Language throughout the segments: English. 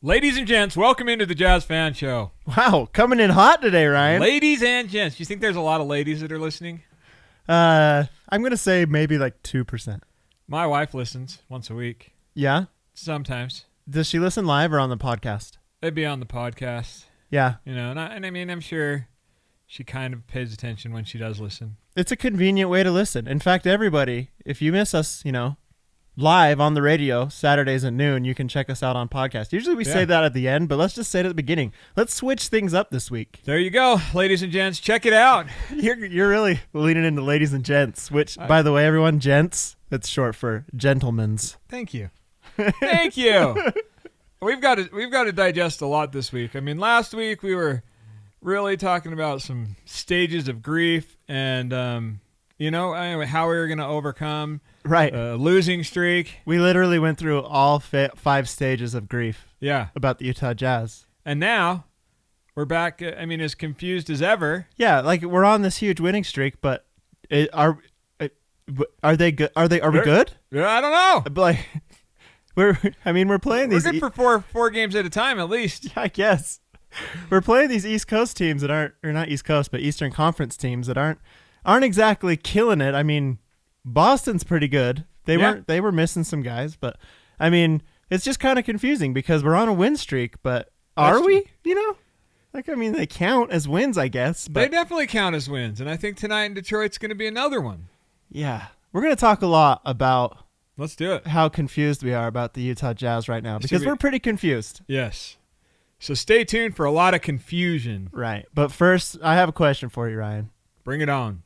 Ladies and gents, welcome into the Jazz Fan Show. Wow, coming in hot today, Ryan. Ladies and gents, you think there's a lot of ladies that are listening? I'm going to say maybe like 2%. My wife listens once a week. Yeah? Sometimes. Does she listen live or on the podcast? They'd be on the podcast. Yeah. You know, and I mean, I'm sure she kind of pays attention when she does listen. It's a convenient way to listen. In fact, everybody, if you miss us, live on the radio Saturdays at noon, you can check us out on podcast. Usually we say that at the end, but let's just say it at the beginning. Let's switch things up this week. There you go, ladies and gents. Check it out. You're really leaning into ladies and gents, which, by the way, everyone, gents, that's short for gentlemen's. Thank you. Thank you. We've got to digest a lot this week. I mean, last week we were really talking about some stages of grief and, how we were going to overcome a losing streak. We literally went through all 5 stages of grief. Yeah. About the Utah Jazz. And now we're back, as confused as ever. Yeah, like we're on this huge winning streak, but are they good? Are we good? Yeah, I don't know. Like we're playing these. We're good for four games at a time at least. Yeah, I guess. We're playing these East Coast teams that aren't, or not East Coast, but Eastern Conference teams that aren't exactly killing it. I mean, Boston's pretty good. They were missing some guys, but I mean, it's just kind of confusing because we're on a win streak, but are we? They count as wins, I guess. But they definitely count as wins, and I think tonight in Detroit's going to be another one. Yeah. We're going to talk a lot about Let's do it. How confused we are about the Utah Jazz right now because we're pretty confused. Yes. So stay tuned for a lot of confusion. Right. But first, I have a question for you, Ryan. Bring it on.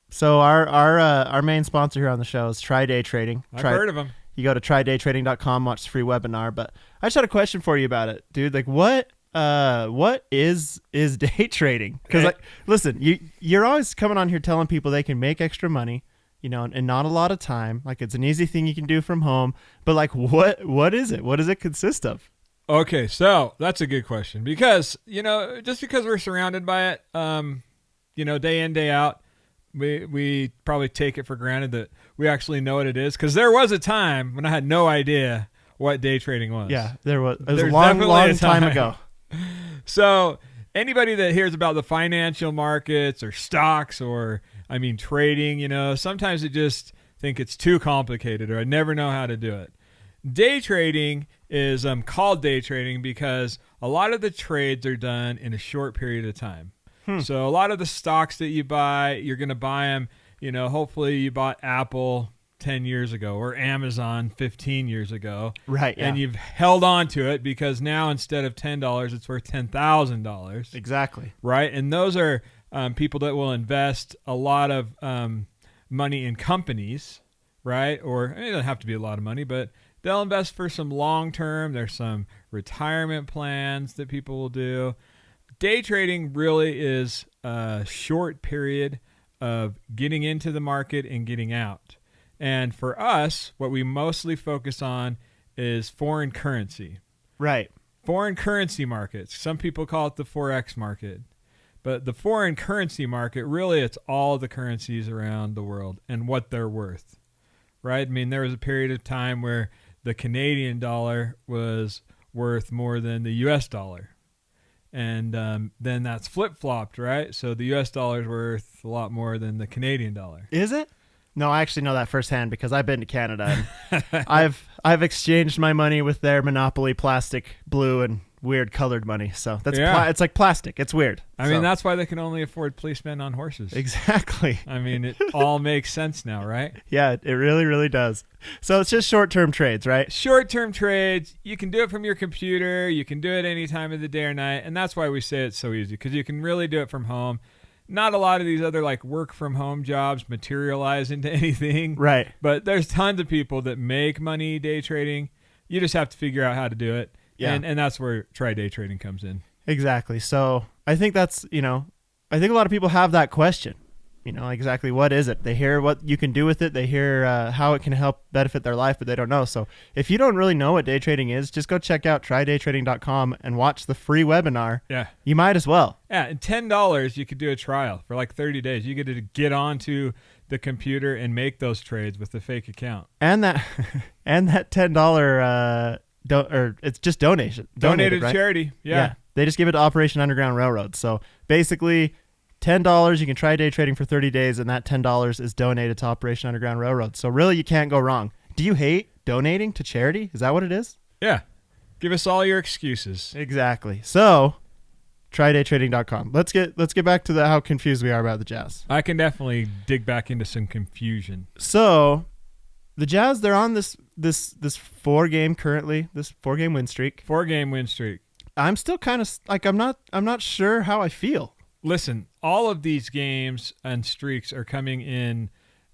So our main sponsor here on the show is Try Day Trading. I've heard of them. You go to trydaytrading.com, watch the free webinar. But I just had a question for you about it, dude. Like, what is day trading? Because listen, you're always coming on here telling people they can make extra money, and not a lot of time. Like, it's an easy thing you can do from home. But like, what is it? What does it consist of? Okay, so that's a good question because just because we're surrounded by it, day in, day out. We probably take it for granted that we actually know what it is because there was a time when I had no idea what day trading was. Yeah, there was. It was a long time ago. So anybody that hears about the financial markets or stocks or, trading, sometimes they just think it's too complicated or I never know how to do it. Day trading is called day trading because a lot of the trades are done in a short period of time. So a lot of the stocks that you buy, you're going to buy them, hopefully you bought Apple 10 years ago or Amazon 15 years ago. Right. Yeah. And you've held on to it because now instead of $10, it's worth $10,000. Exactly. Right. And those are people that will invest a lot of money in companies, right? Or it doesn't have to be a lot of money, but they'll invest for some long term. There's some retirement plans that people will do. Day trading really is a short period of getting into the market and getting out. And for us, what we mostly focus on is foreign currency. Right. Foreign currency markets. Some people call it the Forex market. But the foreign currency market, really it's all the currencies around the world and what they're worth. Right? There was a period of time where the Canadian dollar was worth more than the U.S. dollar. And then that's flip-flopped, right? So the U.S. dollar is worth a lot more than the Canadian dollar. Is it? No, I actually know that firsthand because I've been to Canada. And I've exchanged my money with their monopoly plastic blue and weird colored money. So that's it's like plastic. It's weird. That's why they can only afford policemen on horses. Exactly. It all makes sense now, right? Yeah, it really, really does. So it's just short-term trades, right? Short-term trades. You can do it from your computer. You can do it any time of the day or night. And that's why we say it's so easy because you can really do it from home. Not a lot of these other work from home jobs materialize into anything. Right. But there's tons of people that make money day trading. You just have to figure out how to do it. Yeah. And that's where Try Day Trading comes in. Exactly. So I think that's, I think a lot of people have that question. Exactly what is it? They hear what you can do with it. They hear how it can help benefit their life, but they don't know. So if you don't really know what day trading is, just go check out trydaytrading.com and watch the free webinar. Yeah. You might as well. Yeah. And $10, you could do a trial for 30 days. You get to get onto the computer and make those trades with the fake account. And that $10 it's just donation. Donated to right? charity. Yeah. They just give it to Operation Underground Railroad. So basically, $10, you can try day trading for 30 days, and that $10 is donated to Operation Underground Railroad. So really, you can't go wrong. Do you hate donating to charity? Is that what it is? Yeah. Give us all your excuses. Exactly. So, trydaytrading.com. Let's get back to how confused we are about the Jazz. I can definitely dig back into some confusion. So, the Jazz, they're on this 4-game currently, this 4-game win streak. 4-game win streak. I'm still kind of like I'm not sure how I feel. Listen, all of these games and streaks are coming in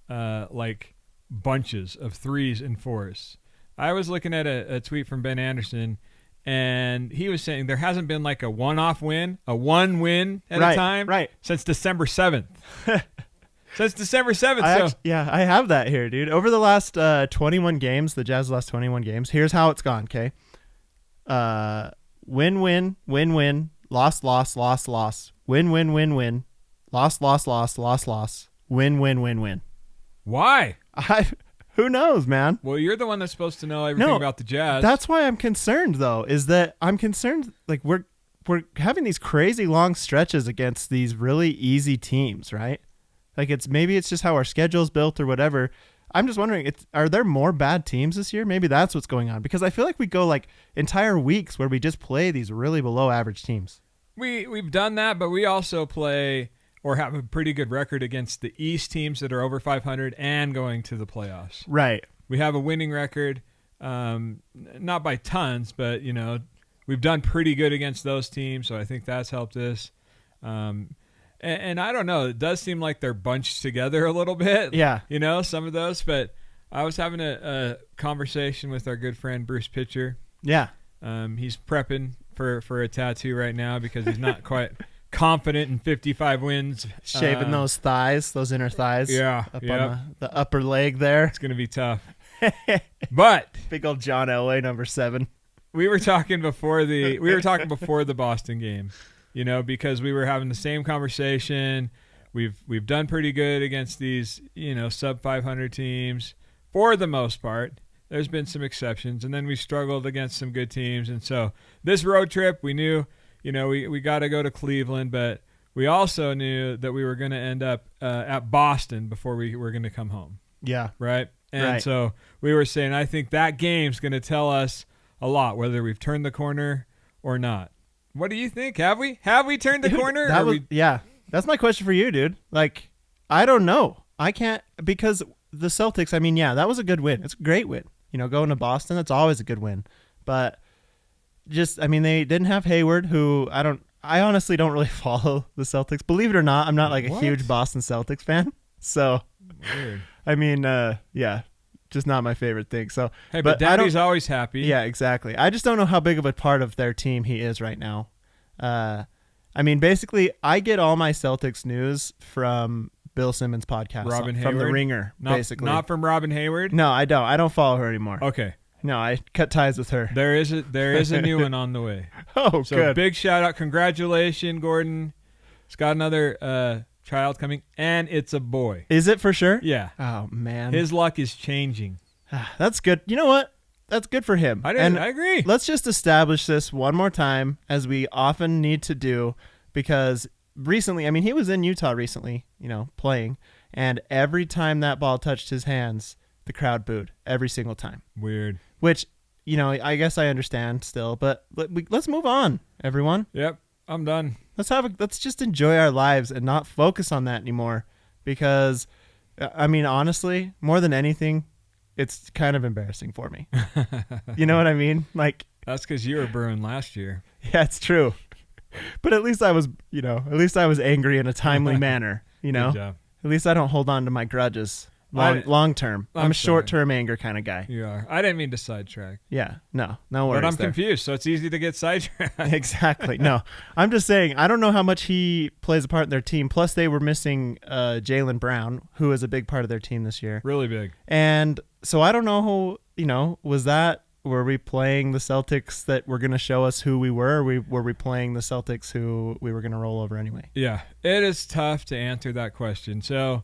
like bunches of 3s and 4s. I was looking at a tweet from Ben Anderson, and he was saying there hasn't been like a one-off win, a one win at a time since December 7th. Since December 7th. I have that here, dude. Over the last 21 games, the Jazz last 21 games, here's how it's gone, okay? Win, win, win, win, loss, loss, loss, loss. Win, win, win, win. Loss, loss, loss, loss, loss. Win, win, win, win. Why? Who knows, man? Well, you're the one that's supposed to know everything about the Jazz. That's why I'm concerned, though, is that I'm concerned, like, we're having these crazy long stretches against these really easy teams, right? Like, maybe it's just how our schedule's built or whatever. I'm just wondering, are there more bad teams this year? Maybe that's what's going on, because I feel like we go like entire weeks where we just play these really below average teams. We've done that, but we also play or have a pretty good record against the East teams that are over 500 and going to the playoffs. Right. We have a winning record, not by tons, but we've done pretty good against those teams, so I think that's helped us. And I don't know, it does seem like they're bunched together a little bit. Yeah. Some of those. But I was having a conversation with our good friend Bruce Pitcher. Yeah. He's prepping for a tattoo right now because he's not quite confident in 55 wins. Shaving those thighs, those inner thighs. Yeah. Up on the upper leg there. It's going to be tough. But big old John Elway, number 7. We were talking before the Boston game. Because we were having the same conversation. We've done pretty good against these, sub 500 teams for the most part. There's been some exceptions, and then we struggled against some good teams. And so this road trip, we knew, we got to go to Cleveland, but we also knew that we were going to end up at Boston before we were going to come home. Yeah. Right? And so we were saying, I think that game's going to tell us a lot, whether we've turned the corner or not. What do you think? Have we turned the corner? Yeah. That's my question for you, dude. Like, I don't know. I can't, because the Celtics, that was a good win. It's a great win. Going to Boston, that's always a good win. But they didn't have Hayward, who I honestly don't really follow the Celtics. Believe it or not, I'm not like a huge Boston Celtics fan. So, weird. Yeah. Just not my favorite thing. So, hey, but Daddy's always happy. Yeah, exactly. I just don't know how big of a part of their team he is right now. Basically, I get all my Celtics news from Bill Simmons' podcast, Robin from Hayward? The Ringer, basically. Not from Robin Hayward? No, I don't. I don't follow her anymore. Okay. No, I cut ties with her. There is a new one on the way. Oh, so good. Big shout out, congratulations, Gordon. It's got another child coming, and it's a boy. Is it for sure? Yeah. Oh man, his luck is changing. That's good. You know what? That's good for him. I agree. Let's just establish this one more time, as we often need to do, because recently, he was in Utah recently, playing, and every time that ball touched his hands, the crowd booed every single time. Weird. Which, I guess I understand still, but let's move on, everyone. Yep, I'm done. Let's just enjoy our lives and not focus on that anymore, because, honestly, more than anything, it's kind of embarrassing for me. You know what I mean? Like, that's because you were burned last year. Yeah, it's true. But at least I was angry in a timely manner. Good job. At least I don't hold on to my grudges long term. I'm a short term anger kind of guy. You are. I didn't mean to sidetrack. Yeah, no worries. But I'm confused, so it's easy to get sidetracked. Exactly. No, I'm just saying, I don't know how much he plays a part in their team. Plus, they were missing Jaylen Brown, who is a big part of their team this year. Really big. And so I don't know who, were we playing the Celtics that were going to show us who we were, or were we playing the Celtics who we were going to roll over anyway? Yeah, it is tough to answer that question. So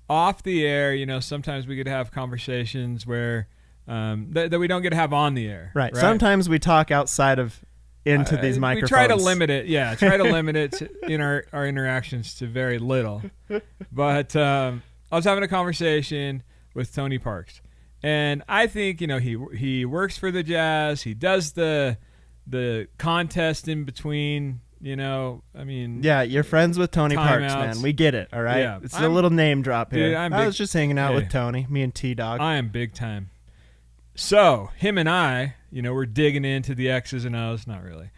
off the air, sometimes we could have conversations where that we don't get to have on the air. Right. Sometimes we talk outside of into these microphones. We try to limit it. Yeah, try to limit it in our interactions to very little. But I was having a conversation with Tony Parks, and I think he works for the Jazz. He does the contest in between. Yeah, you're friends with Tony Parks, man. We get it. All right. Yeah, it's a little name drop here. Dude, I was just hanging out with Tony, me and T-Dog. I am big time. So him and I, we're digging into the X's and O's. Not really.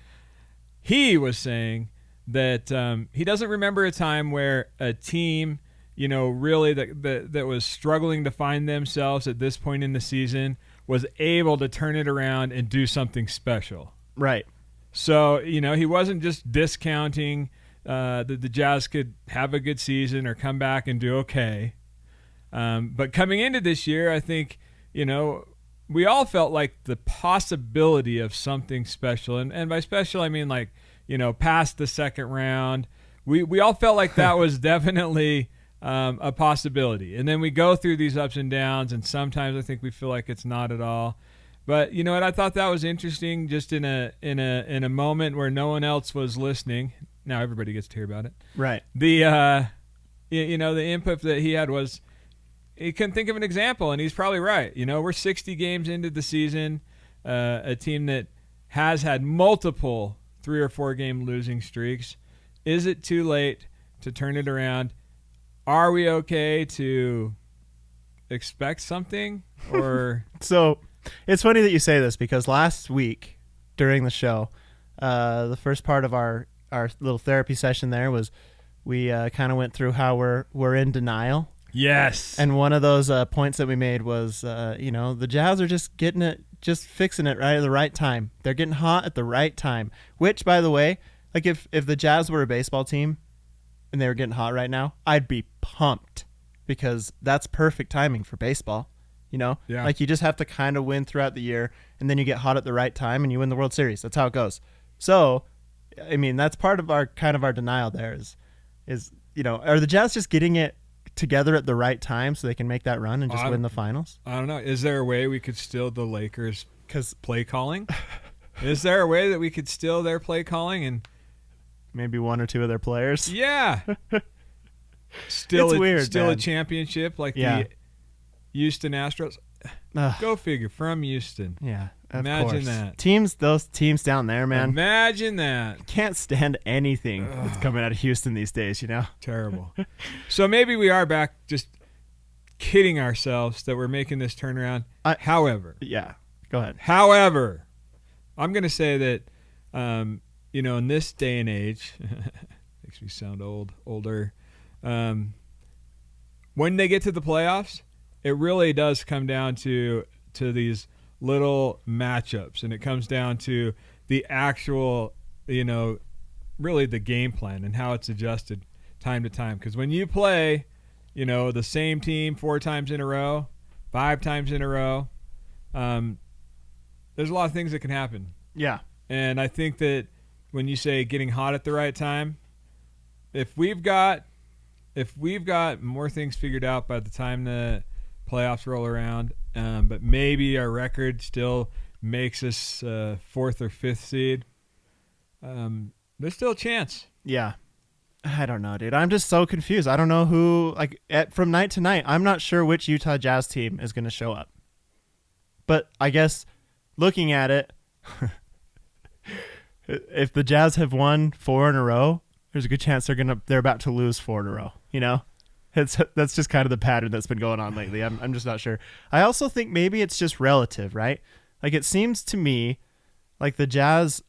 He was saying that he doesn't remember a time where a team, really that was struggling to find themselves at this point in the season was able to turn it around and do something special. Right. So, he wasn't just discounting that the Jazz could have a good season or come back and do okay. But coming into this year, I think, we all felt like the possibility of something special. And by special, I mean past the second round. We all felt like that was definitely a possibility. And then we go through these ups and downs, and sometimes I think we feel like it's not at all. But you know what? I thought that was interesting, just in a moment where no one else was listening. Now everybody gets to hear about it. Right. The the input that he had was he couldn't think of an example, and he's probably right. We're 60 games into the season, a team that has had multiple 3 or 4 game losing streaks. Is it too late to turn it around? Are we okay to expect something? Or so it's funny that you say this, because last week during the show, the first part of our little therapy session there was we kind of went through how we're in denial. Yes. And one of those points that we made was, the Jazz are just just fixing it right at the right time. They're getting hot at the right time, which, by the way, like if the Jazz were a baseball team and they were getting hot right now, I'd be pumped, because that's perfect timing for baseball. Yeah. Like you just have to kind of win throughout the year, and then you get hot at the right time and you win the World Series. That's how it goes. So, I mean, that's part of our denial there is are the Jazz just getting it together at the right time so they can make that run and just win the finals? I don't know. Is there a way we could steal the Lakers' play calling? Is there a way that we could steal their play calling and maybe one or two of their players? Yeah. Still a championship like the Houston Astros. Go figure. From Houston. Yeah. Imagine that. Those teams down there, man. Imagine that. Can't stand anything that's coming out of Houston these days, Terrible. So maybe we are back just kidding ourselves that we're making this turnaround. However. Yeah. Go ahead. However, I'm going to say that, in this day and age, makes me sound older. When they get to the playoffs, it really does come down to these little matchups, and it comes down to the actual, really the game plan and how it's adjusted time to time. Because when you play, the same team 4 times in a row, 5 times in a row, there's a lot of things that can happen. Yeah. And I think that when you say getting hot at the right time, if we've got more things figured out by the time the playoffs roll around, but maybe our record still makes us 4th or 5th seed, there's still a chance. Yeah. I don't know, dude. I'm just so confused. I don't know who, from night to night, I'm not sure which Utah Jazz team is going to show up. But I guess looking at it, if the Jazz have won 4 in a row, there's a good chance they're about to lose 4 in a row, That's just kind of the pattern that's been going on lately. I'm just not sure. I also think maybe it's just relative, right? Like it seems to me like the Jazz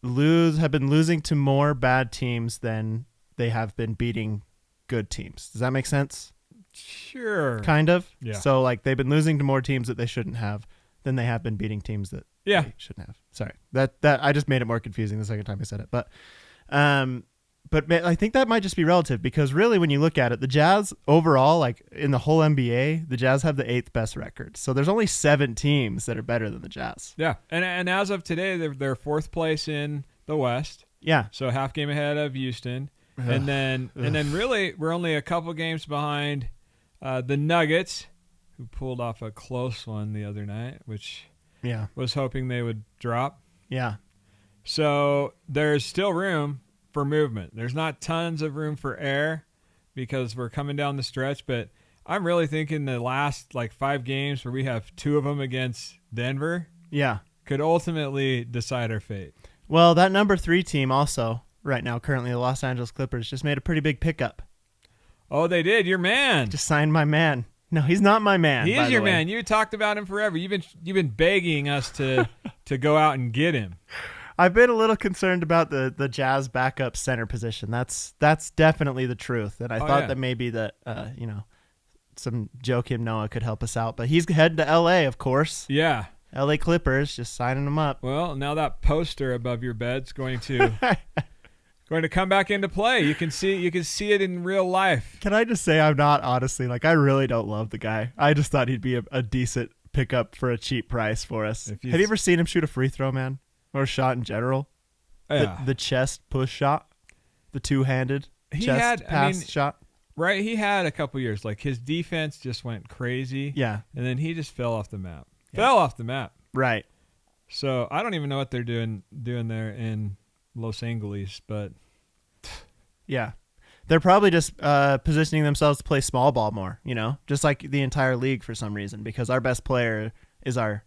have been losing to more bad teams than they have been beating good teams. Does that make sense? Sure. Kind of. Yeah. So like they've been losing to more teams that they shouldn't have than they have been beating teams that they shouldn't have. Sorry. That I just made it more confusing the second time I said it. But I think that might just be relative, because really when you look at it, the Jazz overall, like in the whole NBA, the Jazz have the 8th best record. So there's only 7 teams that are better than the Jazz. Yeah. And as of today, they're 4th place in the West. Yeah. So half game ahead of Houston. And then really we're only a couple games behind the Nuggets, who pulled off a close one the other night, which Yeah. was hoping they would drop. Yeah. So there's still room for movement. There's not tons of room for error because we're coming down the stretch, but I'm really thinking the last 5 games where we have 2 of them against Denver Yeah. could ultimately decide our fate. Well, that number 3 team also right now, currently the Los Angeles Clippers, just made a pretty big pickup. Oh, they did. Your man. Just signed my man. No, he's not my man. He by is the your way. man. You talked about him forever. You've been begging us to go out and get him. I've been a little concerned about the Jazz backup center position. That's definitely the truth, and I thought that maybe that some Joakim Noah could help us out, but he's heading to L.A. of course. Yeah. L.A. Clippers just signing him up. Well, now that poster above your bed's going to come back into play. You can see it in real life. Can I just say I'm not honestly I really don't love the guy. I just thought he'd be a decent pickup for a cheap price for us. Have you ever seen him shoot a free throw, man? Or a shot in general? Yeah. The chest push shot, the two-handed pass shot. Right, he had a couple years. His defense just went crazy. Yeah. And then he just fell off the map. Yeah. Fell off the map. Right. So I don't even know what they're doing there in Los Angeles, but yeah. They're probably just positioning themselves to play small ball more, just like the entire league for some reason, because our best player is our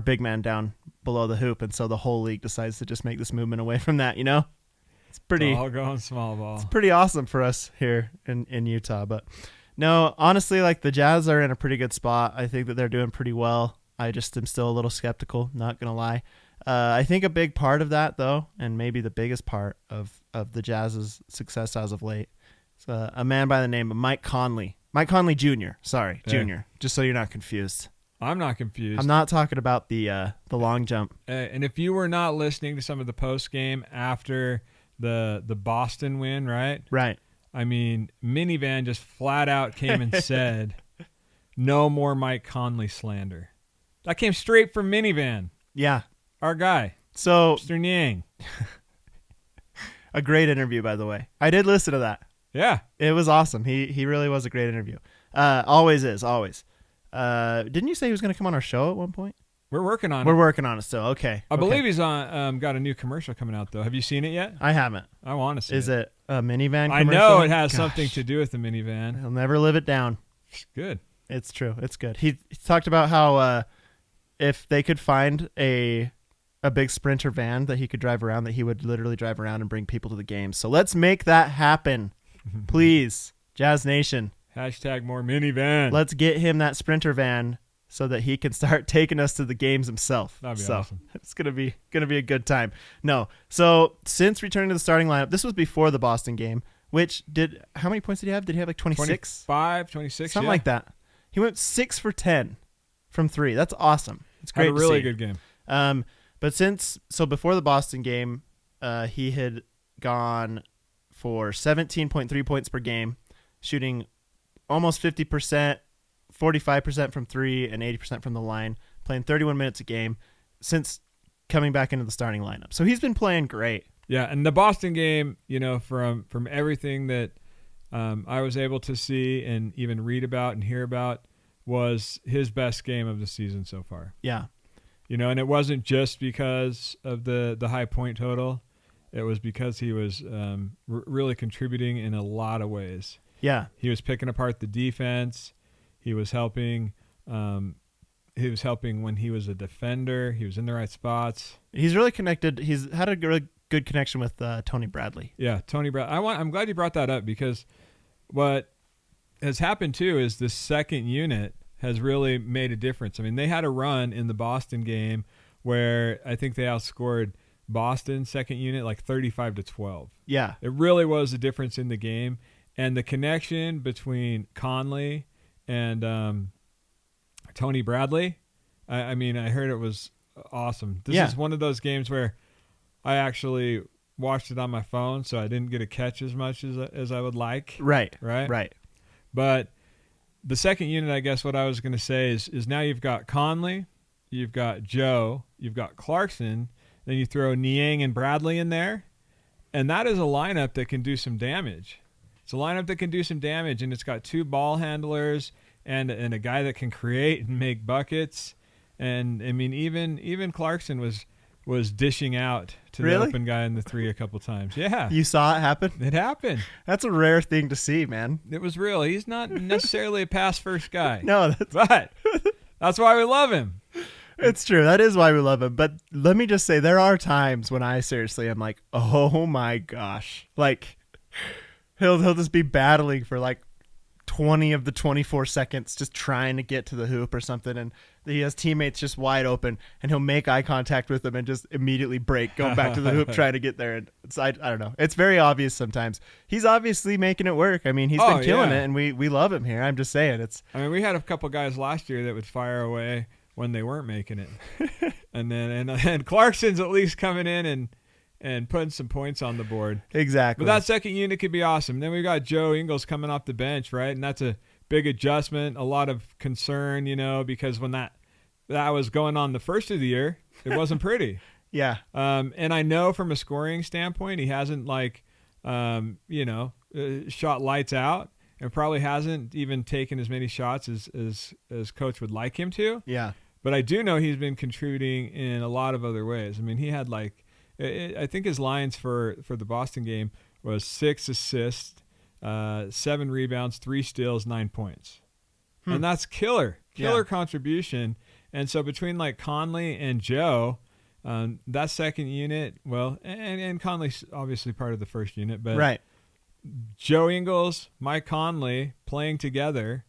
big man down below the hoop, and so the whole league decides to just make this movement away from that, It's pretty all going small ball. It's pretty awesome for us here in Utah, but no, honestly, the Jazz are in a pretty good spot. I think that they're doing pretty well. I just am still a little skeptical, not going to lie. I think a big part of that, though, and maybe the biggest part of the Jazz's success as of late, is a man by the name of Mike Conley. Mike Conley Jr. Sorry, Jr. Just so you're not confused. I'm not confused. I'm not talking about the long jump. And if you were not listening to some of the post game after the Boston win, right? Right. I mean, Minivan just flat out came and said, "No more Mike Conley slander." That came straight from Minivan. Yeah. Our guy. So Mr. Niang. A great interview, by the way. I did listen to that. Yeah. It was awesome. He really was a great interview. Always is, always. Didn't you say he was going to come on our show at one point? We're working on it. We're working on it still. Okay. I believe he's on. Got a new commercial coming out, though. Have you seen it yet? I haven't. I want to see Is it. it a minivan commercial? I know it has something to do with the minivan. He'll never live it down. It's good. It's true. It's good. He talked about how if they could find a big Sprinter van that he could drive around, that he would literally drive around and bring people to the games. So let's make that happen. Please, Jazz Nation. Hashtag more minivan. Let's get him that Sprinter van so that he can start taking us to the games himself. That'd be awesome. It's gonna be a good time. No, so since returning to the starting lineup, this was before the Boston game. How many points did he have? Did he have 26? 25, 26, something like that. He went 6 for 10 from 3. That's awesome. It's great. Had a really good game. But before the Boston game, he had gone for 17.3 points per game, shooting almost 50%, 45% from 3, and 80% from the line, playing 31 minutes a game since coming back into the starting lineup. So he's been playing great. Yeah, and the Boston game, from everything that I was able to see and even read about and hear about, was his best game of the season so far. Yeah. And it wasn't just because of the high point total. It was because he was really contributing in a lot of ways. Yeah. He was picking apart the defense. He was helping. He was helping when he was a defender. He was in the right spots. He's really connected. He's had a really good connection with Tony Bradley. Yeah, Tony Bradley. I'm glad you brought that up, because what has happened too is the second unit has really made a difference. I mean, they had a run in the Boston game where I think they outscored Boston second unit 35-12. Yeah. It really was a difference in the game. And the connection between Conley and Tony Bradley, I mean, I heard it was awesome. This is one of those games where I actually watched it on my phone, so I didn't get to catch as much as I would like. Right. Right. But the second unit, I guess what I was going to say is now you've got Conley, you've got Joe, you've got Clarkson, then you throw Niang and Bradley in there, and that is a lineup that can do some damage. It's a lineup that can do some damage, and it's got 2 ball handlers. and a guy that can create and make buckets. And I mean, even Clarkson was dishing out to the open guy in the 3 a couple times. Yeah. You saw it happen? It happened. That's a rare thing to see, man. It was real. He's not necessarily a pass first guy. No, but that's why we love him. It's true. That is why we love him. But let me just say, there are times when I seriously am like, oh my gosh. Like, he'll just be battling for like 20 of the 24 seconds just trying to get to the hoop or something, and he has teammates just wide open, and he'll make eye contact with them and just immediately break going back to the hoop trying to get there. And it's, I don't know, it's very obvious sometimes. He's obviously making it work. I mean, he's been killing it, and we love him here. I'm just saying, I mean, we had a couple guys last year that would fire away when they weren't making it. and Clarkson's at least coming in and putting some points on the board. Exactly. But that second unit could be awesome. Then we got Joe Ingles coming off the bench, right? And that's a big adjustment, a lot of concern, because when that was going on the first of the year, it wasn't pretty. Yeah. And I know from a scoring standpoint, he hasn't shot lights out, and probably hasn't even taken as many shots as coach would like him to. Yeah. But I do know he's been contributing in a lot of other ways. I mean, he had I think his lines for the Boston game was 6 assists, 7 rebounds, 3 steals, 9 points. And that's killer contribution. And so between Conley and Joe, that second unit, well, and Conley's obviously part of the first unit, but right. Joe Ingles, Mike Conley playing together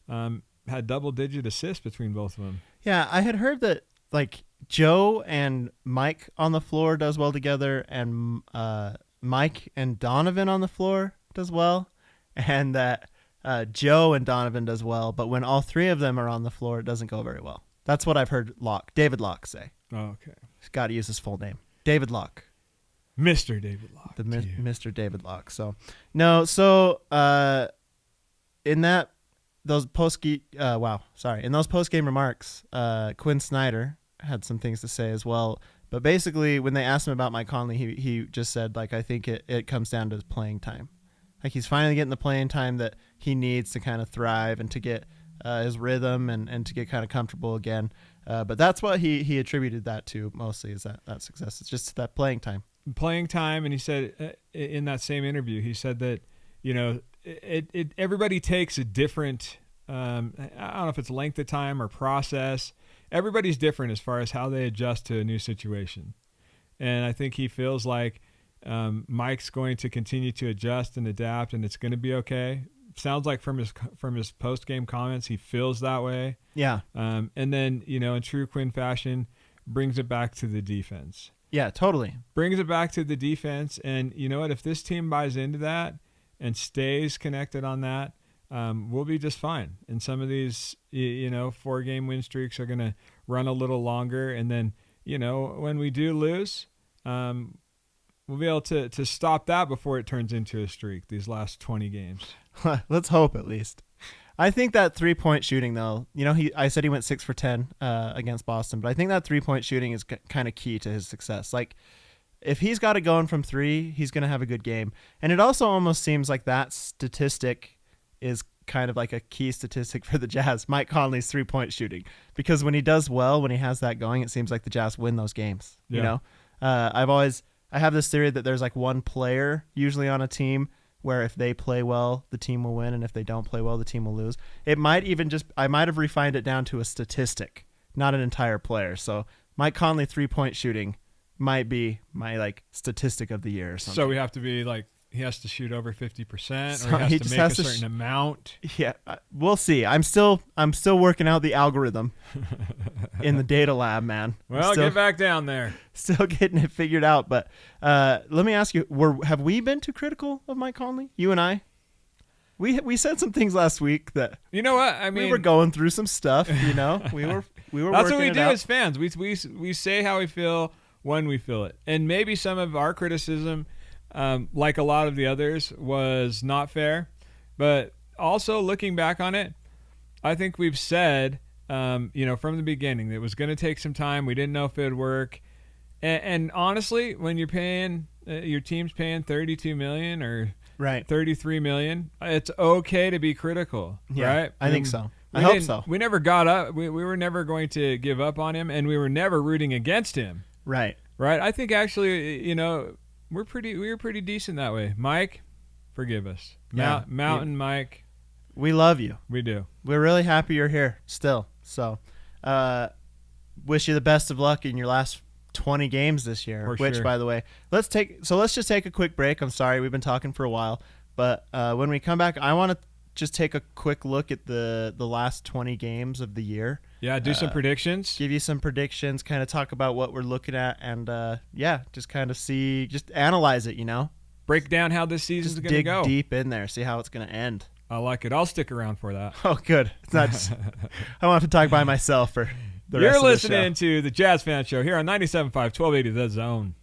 had double-digit assists between both of them. Yeah, I had heard that Joe and Mike on the floor does well together, and Mike and Donovan on the floor does well, and that Joe and Donovan does well, but when all 3 of them are on the floor, it doesn't go very well. That's what I've heard David Locke say. Oh, okay. He's got to use his full name. David Locke. Mr. David Locke. Mr. David Locke. So, no, in those post-game remarks, Quin Snyder had some things to say as well. But basically, when they asked him about Mike Conley, he just said, I think it comes down to his playing time. He's finally getting the playing time that he needs to kind of thrive and to get his rhythm and to get kind of comfortable again. But that's what he attributed that to mostly, is that success. It's just that playing time. Playing time, and he said in that same interview, he said that, everybody takes a different, I don't know if it's length of time or process. Everybody's different as far as how they adjust to a new situation. And I think he feels like Mike's going to continue to adjust and adapt, and it's going to be okay. Sounds like from his post-game comments, he feels that way. Yeah. And then, in true Quin fashion, brings it back to the defense. Yeah, totally. Brings it back to the defense. And you know what? If this team buys into that and stays connected on that, we'll be just fine. And some of these, 4-game win streaks are going to run a little longer. And then, when we do lose, we'll be able to stop that before it turns into a streak, these last 20 games. Let's hope, at least. I think that 3-point shooting, though, I said he went 6 for 10 against Boston, but I think that 3-point shooting is kind of key to his success. If he's got it going from 3, he's going to have a good game. And it also almost seems like that statistic is kind of like a key statistic for the Jazz, Mike Conley's 3-point shooting. Because when he does well, when he has that going, it seems like the Jazz win those games. Yeah. I have this theory that there's one player usually on a team where if they play well, the team will win, and if they don't play well, the team will lose. It might even I might have refined it down to a statistic, not an entire player. So Mike Conley 3-point shooting might be my statistic of the year or something. So we have to be he has to shoot over 50%, or he has to make a certain amount. Yeah, we'll see. I'm still working out the algorithm in the data lab, man. Well, get back down there. Still getting it figured out. But let me ask you: have we been too critical of Mike Conley? You and I. We said some things last week that you know what I mean. We were going through some stuff. We were. That's what we do as fans. We say how we feel when we feel it, and maybe some of our criticism, like a lot of the others, was not fair. But also looking back on it, I think we've said, from the beginning that it was going to take some time. We didn't know if it would work. And honestly, when you're paying, your team's paying $32 million or right. $33 million, it's okay to be critical, right? I think so. I hope so. We never got up. We were never going to give up on him, and we were never rooting against him. Right. Right. I think actually, we were pretty decent that way. Mike, forgive us. Mountain Mike. We love you. We do. We're really happy you're here still. So, wish you the best of luck in your last 20 games this year. Sure. By the way, let's just take a quick break. I'm sorry we've been talking for a while, but when we come back, I want to just take a quick look at the last 20 games of the year. Yeah, do some predictions. Give you some predictions, kind of talk about what we're looking at, and just kind of just analyze it, Break down how this season's going to go. Dig deep in there, see how it's going to end. I like it. I'll stick around for that. Oh, good. It's not just, I won't have to talk by myself for the rest You're of the show. listening to the Jazz Fan Show here on 97.5, 1280 The Zone.